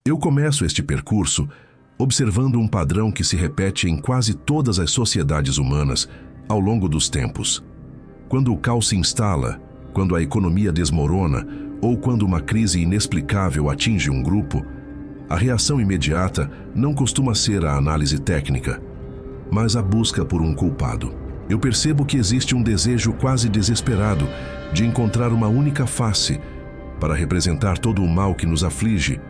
Eu começo este percurso observando um padrão que se repete em quase todas as sociedades humanas ao longo dos tempos. Quando o caos se instala, quando a economia desmorona ou quando uma crise inexplicável atinge um grupo, a reação imediata não costuma ser a análise técnica, mas a busca por um culpado. Eu percebo que existe um desejo quase desesperado de encontrar uma única face para representar todo o mal que nos aflige,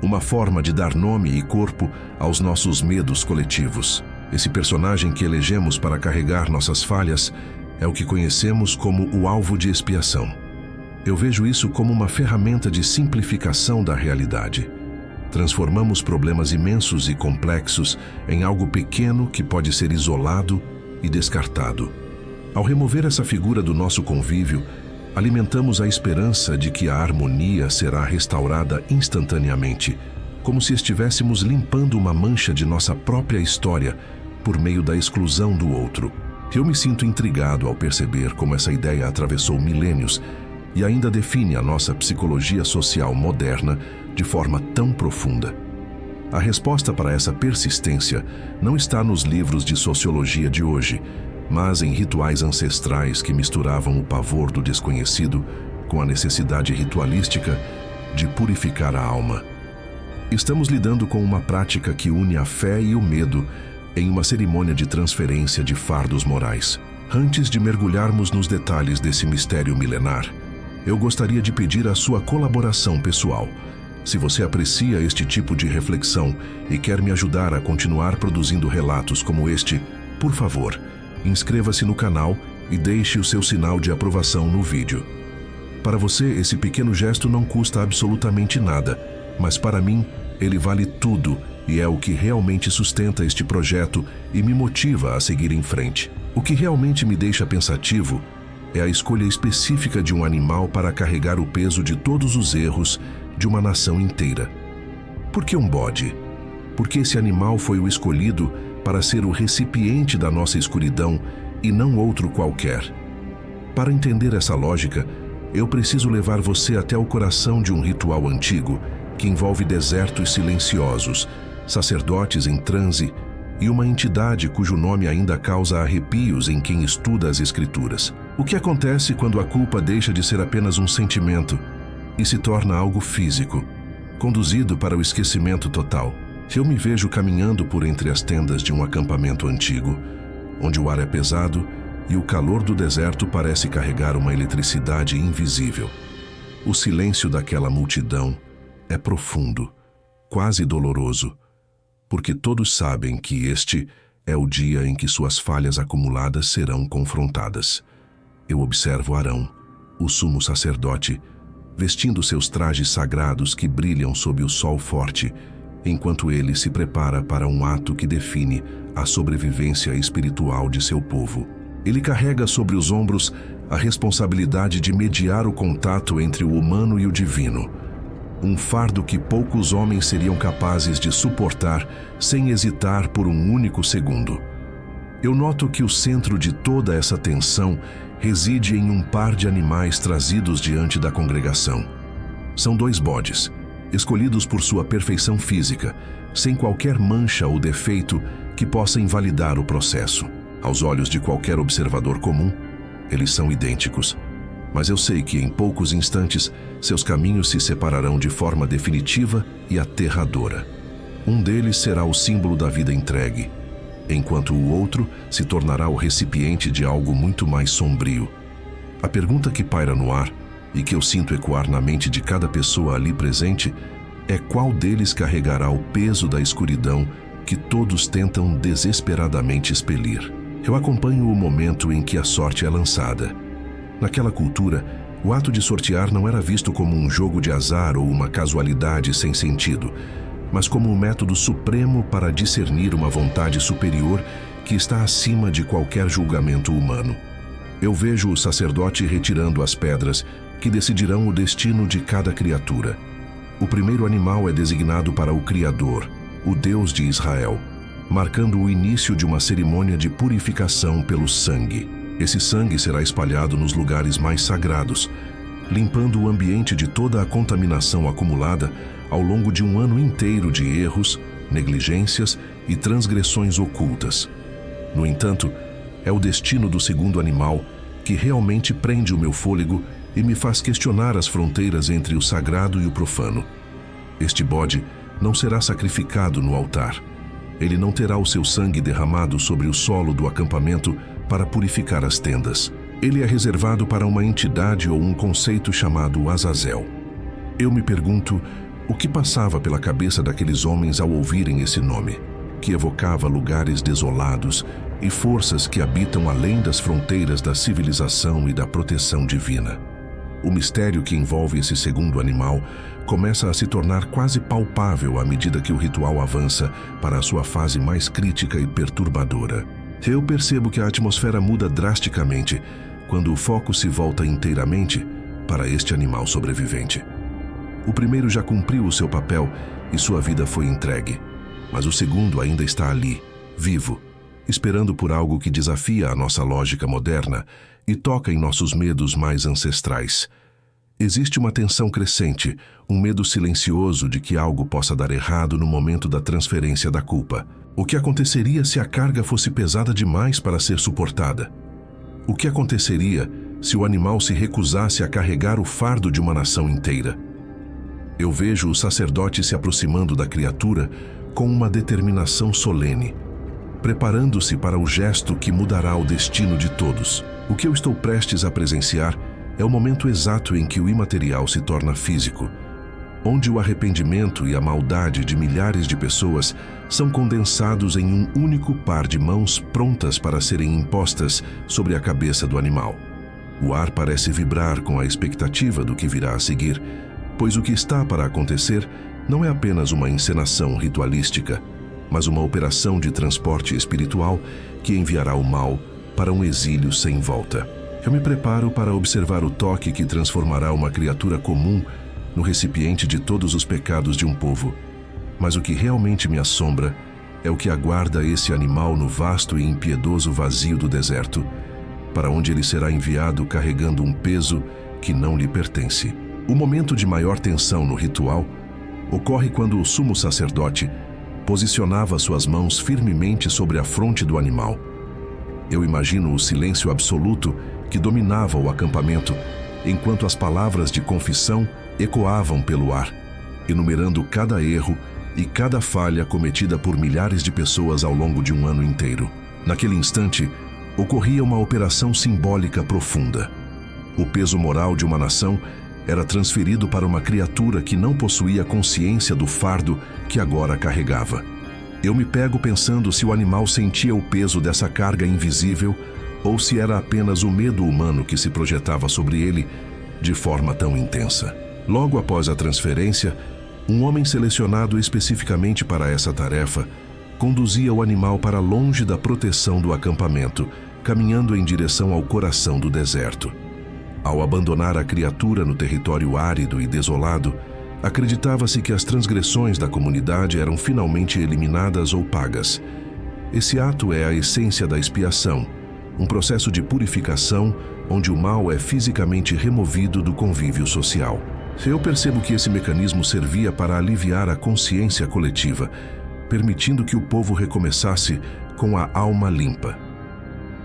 uma forma de dar nome e corpo aos nossos medos coletivos. Esse personagem que elegemos para carregar nossas falhas é o que conhecemos como o alvo de expiação. Eu vejo isso como uma ferramenta de simplificação da realidade. Transformamos problemas imensos e complexos em algo pequeno que pode ser isolado e descartado. Ao remover essa figura do nosso convívio, alimentamos a esperança de que a harmonia será restaurada instantaneamente, como se estivéssemos limpando uma mancha de nossa própria história por meio da exclusão do outro. Eu me sinto intrigado ao perceber como essa ideia atravessou milênios e ainda define a nossa psicologia social moderna de forma tão profunda. A resposta para essa persistência não está nos livros de sociologia de hoje, mas em rituais ancestrais que misturavam o pavor do desconhecido com a necessidade ritualística de purificar a alma. Estamos lidando com uma prática que une a fé e o medo em uma cerimônia de transferência de fardos morais. Antes de mergulharmos nos detalhes desse mistério milenar, eu gostaria de pedir a sua colaboração pessoal. Se você aprecia este tipo de reflexão e quer me ajudar a continuar produzindo relatos como este, por favor, inscreva-se no canal e deixe o seu sinal de aprovação no vídeo. Para você, esse pequeno gesto não custa absolutamente nada, mas para mim, ele vale tudo e é o que realmente sustenta este projeto e me motiva a seguir em frente. O que realmente me deixa pensativo é a escolha específica de um animal para carregar o peso de todos os erros de uma nação inteira. Por que um bode? Porque esse animal foi o escolhido para ser o recipiente da nossa escuridão e não outro qualquer. Para entender essa lógica, eu preciso levar você até o coração de um ritual antigo que envolve desertos silenciosos, sacerdotes em transe e uma entidade cujo nome ainda causa arrepios em quem estuda as Escrituras. O que acontece quando a culpa deixa de ser apenas um sentimento e se torna algo físico, conduzido para o esquecimento total? Eu me vejo caminhando por entre as tendas de um acampamento antigo, onde o ar é pesado e o calor do deserto parece carregar uma eletricidade invisível. O silêncio daquela multidão é profundo, quase doloroso, porque todos sabem que este é o dia em que suas falhas acumuladas serão confrontadas. Eu observo Arão, o sumo sacerdote, vestindo seus trajes sagrados que brilham sob o sol forte, enquanto ele se prepara para um ato que define a sobrevivência espiritual de seu povo. Ele carrega sobre os ombros a responsabilidade de mediar o contato entre o humano e o divino, um fardo que poucos homens seriam capazes de suportar sem hesitar por um único segundo. Eu noto que o centro de toda essa tensão reside em um par de animais trazidos diante da congregação. São 2 bodes, escolhidos por sua perfeição física, sem qualquer mancha ou defeito que possa invalidar o processo. Aos olhos de qualquer observador comum, eles são idênticos. Mas eu sei que em poucos instantes seus caminhos se separarão de forma definitiva e aterradora. Um deles será o símbolo da vida entregue, enquanto o outro se tornará o recipiente de algo muito mais sombrio. A pergunta que paira no ar e que eu sinto ecoar na mente de cada pessoa ali presente é qual deles carregará o peso da escuridão que todos tentam desesperadamente expelir. Eu acompanho o momento em que a sorte é lançada. Naquela cultura, o ato de sortear não era visto como um jogo de azar ou uma casualidade sem sentido, mas como um método supremo para discernir uma vontade superior que está acima de qualquer julgamento humano. Eu vejo o sacerdote retirando as pedras que decidirão o destino de cada criatura. O primeiro animal é designado para o Criador, o Deus de Israel, marcando o início de uma cerimônia de purificação pelo sangue. Esse sangue será espalhado nos lugares mais sagrados, limpando o ambiente de toda a contaminação acumulada ao longo de um ano inteiro de erros, negligências e transgressões ocultas. No entanto, é o destino do segundo animal que realmente prende o meu fôlego e me faz questionar as fronteiras entre o sagrado e o profano. Este bode não será sacrificado no altar. Ele não terá o seu sangue derramado sobre o solo do acampamento para purificar as tendas. Ele é reservado para uma entidade ou um conceito chamado Azazel. Eu me pergunto o que passava pela cabeça daqueles homens ao ouvirem esse nome, que evocava lugares desolados e forças que habitam além das fronteiras da civilização e da proteção divina. O mistério que envolve esse segundo animal começa a se tornar quase palpável à medida que o ritual avança para a sua fase mais crítica e perturbadora. Eu percebo que a atmosfera muda drasticamente quando o foco se volta inteiramente para este animal sobrevivente. O primeiro já cumpriu o seu papel e sua vida foi entregue, mas o segundo ainda está ali, vivo, esperando por algo que desafia a nossa lógica moderna e toca em nossos medos mais ancestrais. Existe uma tensão crescente, um medo silencioso de que algo possa dar errado no momento da transferência da culpa. O que aconteceria se a carga fosse pesada demais para ser suportada? O que aconteceria se o animal se recusasse a carregar o fardo de uma nação inteira? Eu vejo o sacerdote se aproximando da criatura com uma determinação solene, preparando-se para o gesto que mudará o destino de todos. O que eu estou prestes a presenciar é o momento exato em que o imaterial se torna físico, onde o arrependimento e a maldade de milhares de pessoas são condensados em um único par de mãos prontas para serem impostas sobre a cabeça do animal. O ar parece vibrar com a expectativa do que virá a seguir, pois o que está para acontecer não é apenas uma encenação ritualística, mas uma operação de transporte espiritual que enviará o mal para um exílio sem volta. Eu me preparo para observar o toque que transformará uma criatura comum no recipiente de todos os pecados de um povo. Mas o que realmente me assombra é o que aguarda esse animal no vasto e impiedoso vazio do deserto, para onde ele será enviado carregando um peso que não lhe pertence. O momento de maior tensão no ritual ocorre quando o sumo sacerdote posicionava suas mãos firmemente sobre a fronte do animal. Eu imagino o silêncio absoluto que dominava o acampamento, enquanto as palavras de confissão ecoavam pelo ar, enumerando cada erro e cada falha cometida por milhares de pessoas ao longo de um ano inteiro. Naquele instante, ocorria uma operação simbólica profunda. O peso moral de uma nação era transferido para uma criatura que não possuía consciência do fardo que agora carregava. Eu me pego pensando se o animal sentia o peso dessa carga invisível ou se era apenas o medo humano que se projetava sobre ele de forma tão intensa. Logo após a transferência, um homem selecionado especificamente para essa tarefa conduzia o animal para longe da proteção do acampamento, caminhando em direção ao coração do deserto. Ao abandonar a criatura no território árido e desolado, acreditava-se que as transgressões da comunidade eram finalmente eliminadas ou pagas. Esse ato é a essência da expiação, um processo de purificação onde o mal é fisicamente removido do convívio social. Eu percebo que esse mecanismo servia para aliviar a consciência coletiva, permitindo que o povo recomeçasse com a alma limpa.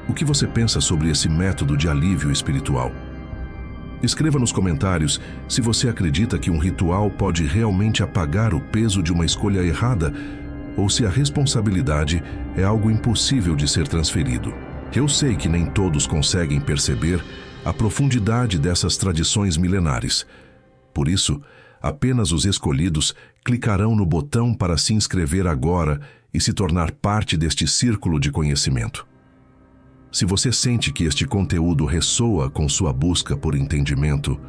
O que você pensa sobre esse método de alívio espiritual? Escreva nos comentários se você acredita que um ritual pode realmente apagar o peso de uma escolha errada ou se a responsabilidade é algo impossível de ser transferido. Eu sei que nem todos conseguem perceber a profundidade dessas tradições milenares. Por isso, apenas os escolhidos clicarão no botão para se inscrever agora e se tornar parte deste círculo de conhecimento. Se você sente que este conteúdo ressoa com sua busca por entendimento,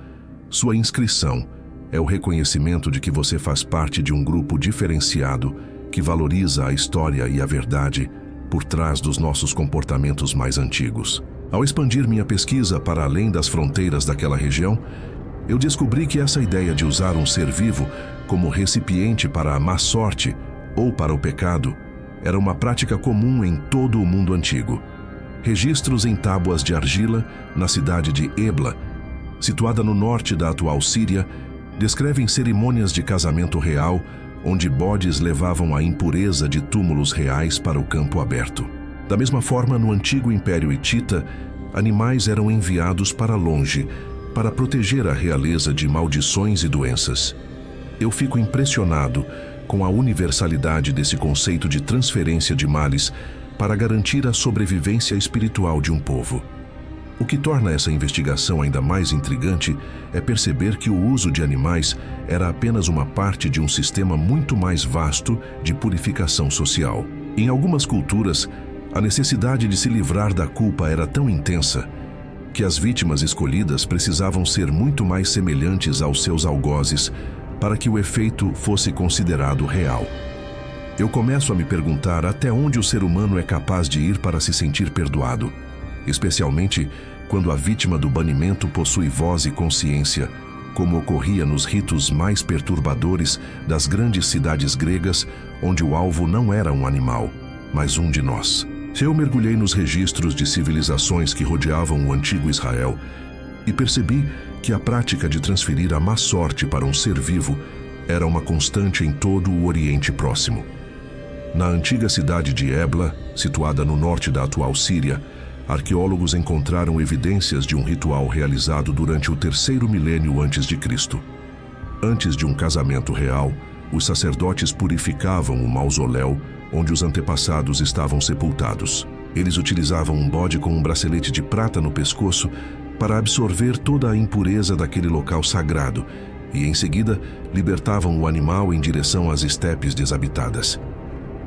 sua inscrição é o reconhecimento de que você faz parte de um grupo diferenciado que valoriza a história e a verdade por trás dos nossos comportamentos mais antigos. Ao expandir minha pesquisa para além das fronteiras daquela região, eu descobri que essa ideia de usar um ser vivo como recipiente para a má sorte ou para o pecado era uma prática comum em todo o mundo antigo. Registros em tábuas de argila, na cidade de Ebla, situada no norte da atual Síria, Descrevem cerimônias de casamento real, onde bodes levavam a impureza de túmulos reais para o campo aberto. Da mesma forma, no antigo Império Hitita, animais eram enviados para longe, para proteger a realeza de maldições e doenças. Eu fico impressionado com a universalidade desse conceito de transferência de males para garantir a sobrevivência espiritual de um povo. O que torna essa investigação ainda mais intrigante é perceber que o uso de animais era apenas uma parte de um sistema muito mais vasto de purificação social. Em algumas culturas, a necessidade de se livrar da culpa era tão intensa que as vítimas escolhidas precisavam ser muito mais semelhantes aos seus algozes para que o efeito fosse considerado real. Eu começo a me perguntar até onde o ser humano é capaz de ir para se sentir perdoado, especialmente quando a vítima do banimento possui voz e consciência, como ocorria nos ritos mais perturbadores das grandes cidades gregas, onde o alvo não era um animal, mas um de nós. Eu mergulhei nos registros de civilizações que rodeavam o antigo Israel e percebi que a prática de transferir a má sorte para um ser vivo era uma constante em todo o Oriente Próximo. Na antiga cidade de Ebla, situada no norte da atual Síria, arqueólogos encontraram evidências de um ritual realizado durante o 3º milênio antes de Cristo. Antes de um casamento real, os sacerdotes purificavam o mausoléu onde os antepassados estavam sepultados. Eles utilizavam um bode com um bracelete de prata no pescoço para absorver toda a impureza daquele local sagrado e, em seguida, libertavam o animal em direção às estepes desabitadas.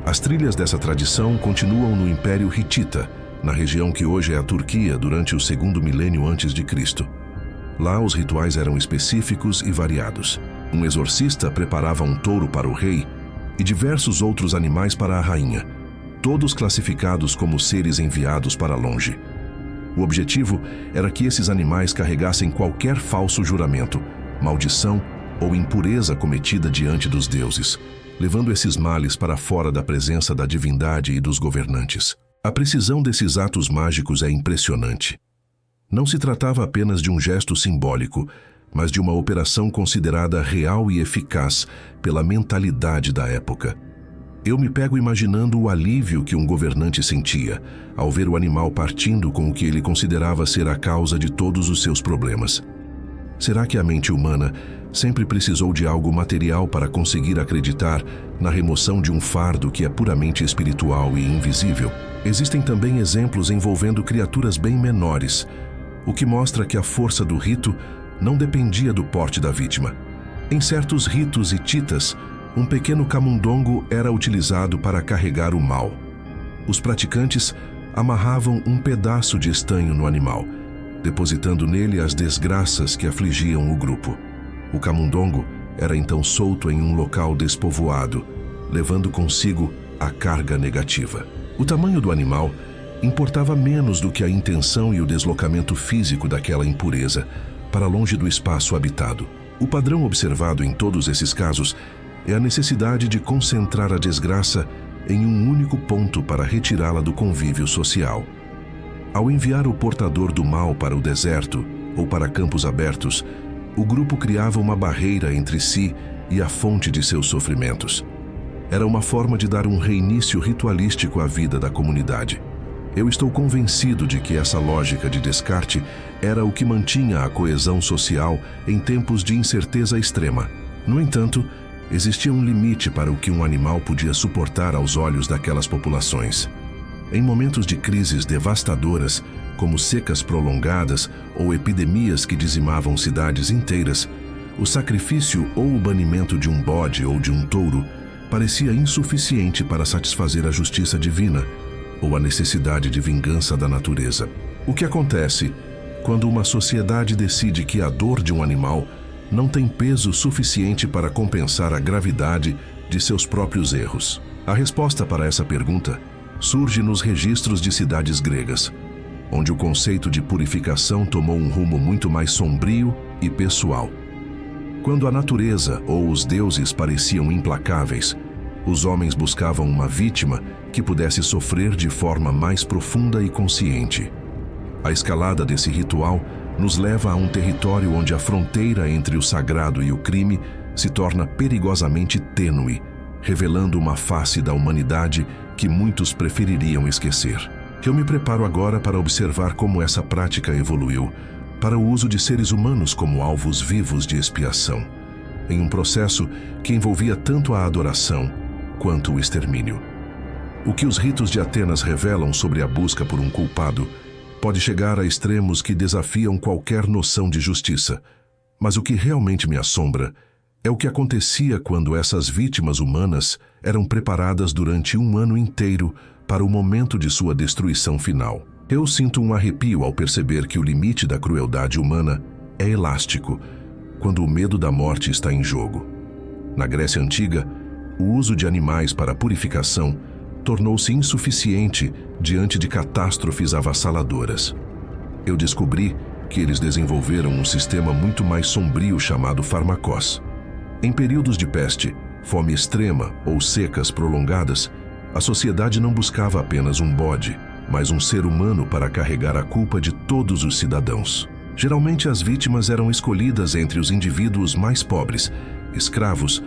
As trilhas dessa tradição continuam no Império Hitita, na região que hoje é a Turquia, durante o 2º milênio antes de Cristo. Lá, os rituais eram específicos e variados. Um exorcista preparava um touro para o rei e diversos outros animais para a rainha, todos classificados como seres enviados para longe. O objetivo era que esses animais carregassem qualquer falso juramento, maldição ou impureza cometida diante dos deuses, levando esses males para fora da presença da divindade e dos governantes. A precisão desses atos mágicos é impressionante. Não se tratava apenas de um gesto simbólico, mas de uma operação considerada real e eficaz pela mentalidade da época. Eu me pego imaginando o alívio que um governante sentia ao ver o animal partindo com o que ele considerava ser a causa de todos os seus problemas. Será que a mente humana sempre precisou de algo material para conseguir acreditar na remoção de um fardo que é puramente espiritual e invisível? Existem também exemplos envolvendo criaturas bem menores, o que mostra que a força do rito não dependia do porte da vítima. Em certos ritos hititas, um pequeno camundongo era utilizado para carregar o mal. Os praticantes amarravam um pedaço de estanho no animal, depositando nele as desgraças que afligiam o grupo. O camundongo era então solto em um local despovoado, levando consigo a carga negativa. O tamanho do animal importava menos do que a intenção e o deslocamento físico daquela impureza para longe do espaço habitado. O padrão observado em todos esses casos é a necessidade de concentrar a desgraça em um único ponto para retirá-la do convívio social. Ao enviar o portador do mal para o deserto ou para campos abertos, o grupo criava uma barreira entre si e a fonte de seus sofrimentos. Era uma forma de dar um reinício ritualístico à vida da comunidade. Eu estou convencido de que essa lógica de descarte era o que mantinha a coesão social em tempos de incerteza extrema. No entanto, existia um limite para o que um animal podia suportar aos olhos daquelas populações. Em momentos de crises devastadoras, como secas prolongadas ou epidemias que dizimavam cidades inteiras, o sacrifício ou o banimento de um bode ou de um touro parecia insuficiente para satisfazer a justiça divina ou a necessidade de vingança da natureza. O que acontece quando uma sociedade decide que a dor de um animal não tem peso suficiente para compensar a gravidade de seus próprios erros? A resposta para essa pergunta surge nos registros de cidades gregas, onde o conceito de purificação tomou um rumo muito mais sombrio e pessoal. Quando a natureza ou os deuses pareciam implacáveis, os homens buscavam uma vítima que pudesse sofrer de forma mais profunda e consciente. A escalada desse ritual nos leva a um território onde a fronteira entre o sagrado e o crime se torna perigosamente tênue, revelando uma face da humanidade que muitos prefeririam esquecer. Eu me preparo agora para observar como essa prática evoluiu para o uso de seres humanos como alvos vivos de expiação, em um processo que envolvia tanto a adoração quanto o extermínio. O que os ritos de Atenas revelam sobre a busca por um culpado pode chegar a extremos que desafiam qualquer noção de justiça, mas o que realmente me assombra é o que acontecia quando essas vítimas humanas eram preparadas durante um ano inteiro para o momento de sua destruição final. Eu sinto um arrepio ao perceber que o limite da crueldade humana é elástico, quando o medo da morte está em jogo. Na Grécia Antiga, o uso de animais para purificação tornou-se insuficiente diante de catástrofes avassaladoras. Eu descobri que eles desenvolveram um sistema muito mais sombrio chamado farmakós. Em períodos de peste, fome extrema ou secas prolongadas, a sociedade não buscava apenas um bode, mas um ser humano para carregar a culpa de todos os cidadãos. Geralmente as vítimas eram escolhidas entre os indivíduos mais pobres, escravos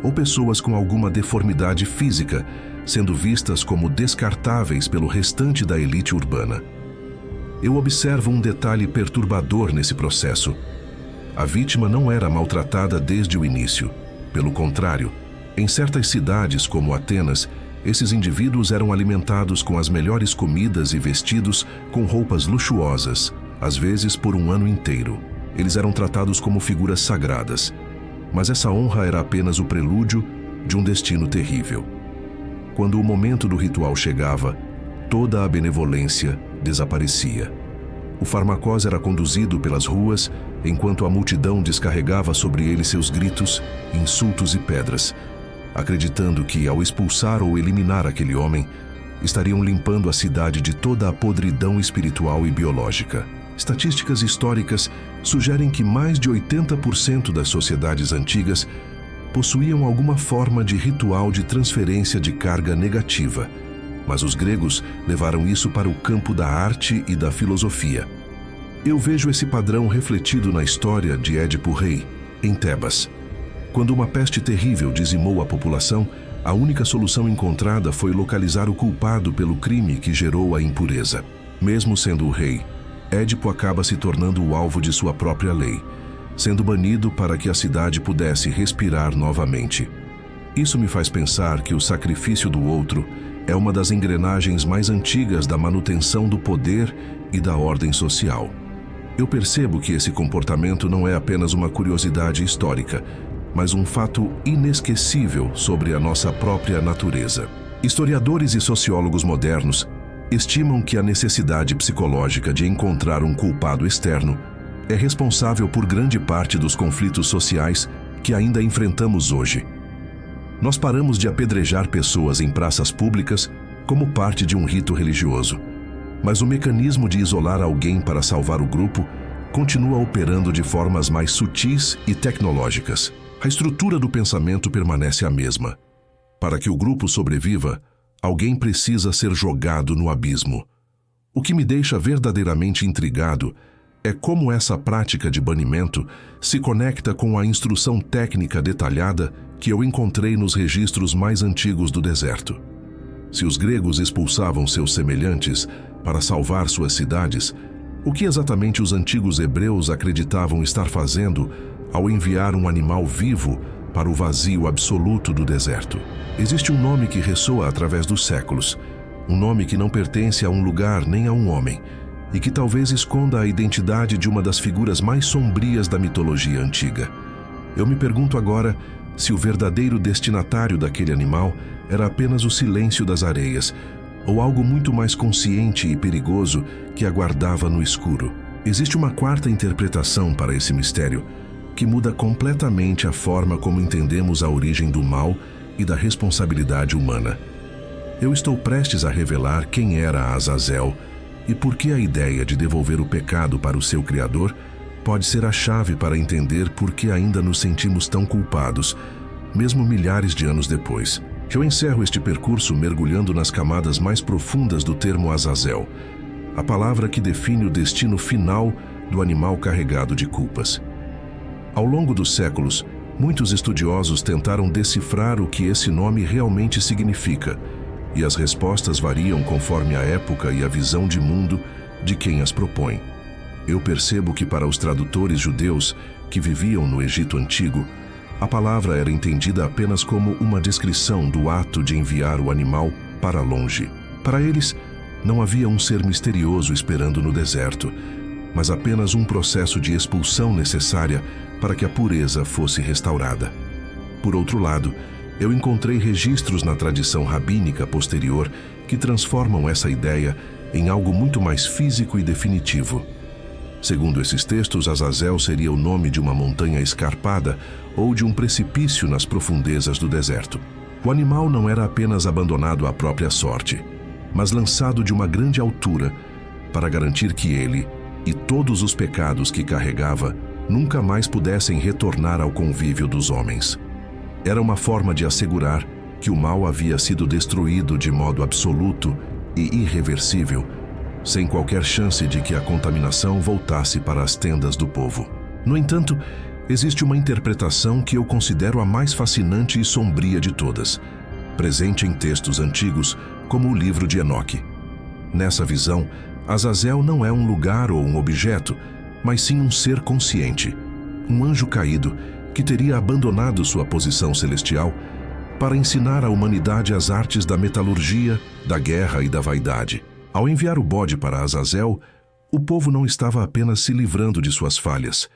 ou pessoas com alguma deformidade física, sendo vistas como descartáveis pelo restante da elite urbana. Eu observo um detalhe perturbador nesse processo. A vítima não era maltratada desde o início. Pelo contrário, em certas cidades como Atenas, esses indivíduos eram alimentados com as melhores comidas e vestidos com roupas luxuosas, às vezes por um ano inteiro. Eles eram tratados como figuras sagradas, mas essa honra era apenas o prelúdio de um destino terrível. Quando o momento do ritual chegava, toda a benevolência desaparecia. O farmakós era conduzido pelas ruas, enquanto a multidão descarregava sobre ele seus gritos, insultos e pedras, acreditando que, ao expulsar ou eliminar aquele homem, estariam limpando a cidade de toda a podridão espiritual e biológica. Estatísticas históricas sugerem que mais de 80% das sociedades antigas possuíam alguma forma de ritual de transferência de carga negativa, mas os gregos levaram isso para o campo da arte e da filosofia. Eu vejo esse padrão refletido na história de Édipo Rei, em Tebas. Quando uma peste terrível dizimou a população, a única solução encontrada foi localizar o culpado pelo crime que gerou a impureza. Mesmo sendo o rei, Édipo acaba se tornando o alvo de sua própria lei, sendo banido para que a cidade pudesse respirar novamente. Isso me faz pensar que o sacrifício do outro é uma das engrenagens mais antigas da manutenção do poder e da ordem social. Eu percebo que esse comportamento não é apenas uma curiosidade histórica, mas um fato inesquecível sobre a nossa própria natureza. Historiadores e sociólogos modernos estimam que a necessidade psicológica de encontrar um culpado externo é responsável por grande parte dos conflitos sociais que ainda enfrentamos hoje. Nós paramos de apedrejar pessoas em praças públicas como parte de um rito religioso, mas o mecanismo de isolar alguém para salvar o grupo continua operando de formas mais sutis e tecnológicas. A estrutura do pensamento permanece a mesma. Para que o grupo sobreviva, alguém precisa ser jogado no abismo. O que me deixa verdadeiramente intrigado é como essa prática de banimento se conecta com a instrução técnica detalhada que eu encontrei nos registros mais antigos do deserto. Se os gregos expulsavam seus semelhantes para salvar suas cidades, o que exatamente os antigos hebreus acreditavam estar fazendo ao enviar um animal vivo para o vazio absoluto do deserto? Existe um nome que ressoa através dos séculos, um nome que não pertence a um lugar nem a um homem, e que talvez esconda a identidade de uma das figuras mais sombrias da mitologia antiga. Eu me pergunto agora se o verdadeiro destinatário daquele animal era apenas o silêncio das areias, ou algo muito mais consciente e perigoso que aguardava no escuro. Existe uma quarta interpretação para esse mistério, que muda completamente a forma como entendemos a origem do mal e da responsabilidade humana. Eu estou prestes a revelar quem era Azazel e por que a ideia de devolver o pecado para o seu Criador pode ser a chave para entender por que ainda nos sentimos tão culpados, mesmo milhares de anos depois. Eu encerro este percurso mergulhando nas camadas mais profundas do termo Azazel, a palavra que define o destino final do animal carregado de culpas. Ao longo dos séculos, muitos estudiosos tentaram decifrar o que esse nome realmente significa, e as respostas variam conforme a época e a visão de mundo de quem as propõe. Eu percebo que para os tradutores judeus que viviam no Egito Antigo, a palavra era entendida apenas como uma descrição do ato de enviar o animal para longe. Para eles, não havia um ser misterioso esperando no deserto, mas apenas um processo de expulsão necessária para que a pureza fosse restaurada. Por outro lado, eu encontrei registros na tradição rabínica posterior que transformam essa ideia em algo muito mais físico e definitivo. Segundo esses textos, Azazel seria o nome de uma montanha escarpada ou de um precipício nas profundezas do deserto. O animal não era apenas abandonado à própria sorte, mas lançado de uma grande altura para garantir que ele e todos os pecados que carregava nunca mais pudessem retornar ao convívio dos homens. Era uma forma de assegurar que o mal havia sido destruído de modo absoluto e irreversível, sem qualquer chance de que a contaminação voltasse para as tendas do povo. No entanto, existe uma interpretação que eu considero a mais fascinante e sombria de todas, presente em textos antigos, como o livro de Enoque. Nessa visão, Azazel não é um lugar ou um objeto, mas sim um ser consciente, um anjo caído que teria abandonado sua posição celestial para ensinar à humanidade as artes da metalurgia, da guerra e da vaidade. Ao enviar o bode para Azazel, o povo não estava apenas se livrando de suas falhas,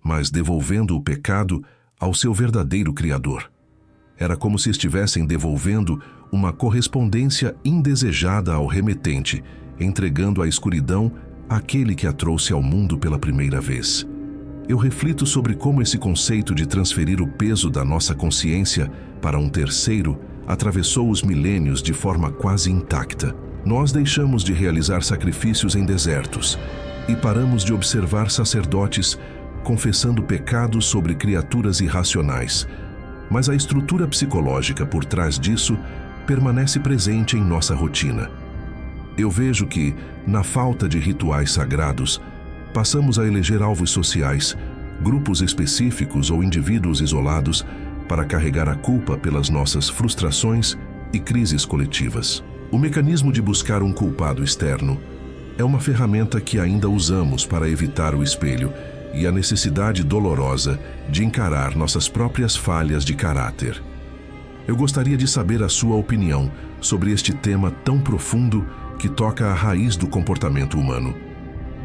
mas devolvendo o pecado ao seu verdadeiro Criador. Era como se estivessem devolvendo uma correspondência indesejada ao remetente, entregando a escuridão àquele que a trouxe ao mundo pela primeira vez. Eu reflito sobre como esse conceito de transferir o peso da nossa consciência para um terceiro atravessou os milênios de forma quase intacta. Nós deixamos de realizar sacrifícios em desertos e paramos de observar sacerdotes confessando pecados sobre criaturas irracionais, mas a estrutura psicológica por trás disso permanece presente em nossa rotina. Eu vejo que, na falta de rituais sagrados, passamos a eleger alvos sociais, grupos específicos ou indivíduos isolados para carregar a culpa pelas nossas frustrações e crises coletivas. O mecanismo de buscar um culpado externo é uma ferramenta que ainda usamos para evitar o espelho e a necessidade dolorosa de encarar nossas próprias falhas de caráter. Eu gostaria de saber a sua opinião sobre este tema tão profundo que toca a raiz do comportamento humano.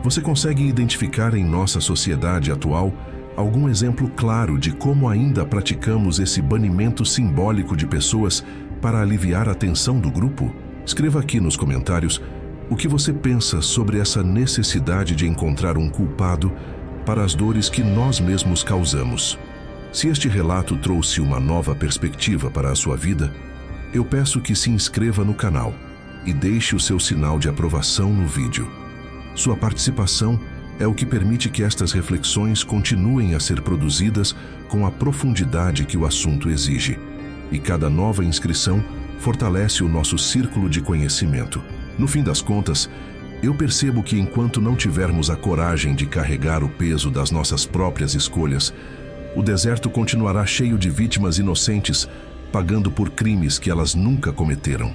Você consegue identificar em nossa sociedade atual algum exemplo claro de como ainda praticamos esse banimento simbólico de pessoas para aliviar a tensão do grupo? Escreva aqui nos comentários o que você pensa sobre essa necessidade de encontrar um culpado para as dores que nós mesmos causamos. Se este relato trouxe uma nova perspectiva para a sua vida, eu peço que se inscreva no canal e deixe o seu sinal de aprovação no vídeo. Sua participação é o que permite que estas reflexões continuem a ser produzidas com a profundidade que o assunto exige, e cada nova inscrição fortalece o nosso círculo de conhecimento. No fim das contas, eu percebo que enquanto não tivermos a coragem de carregar o peso das nossas próprias escolhas, o deserto continuará cheio de vítimas inocentes, pagando por crimes que elas nunca cometeram.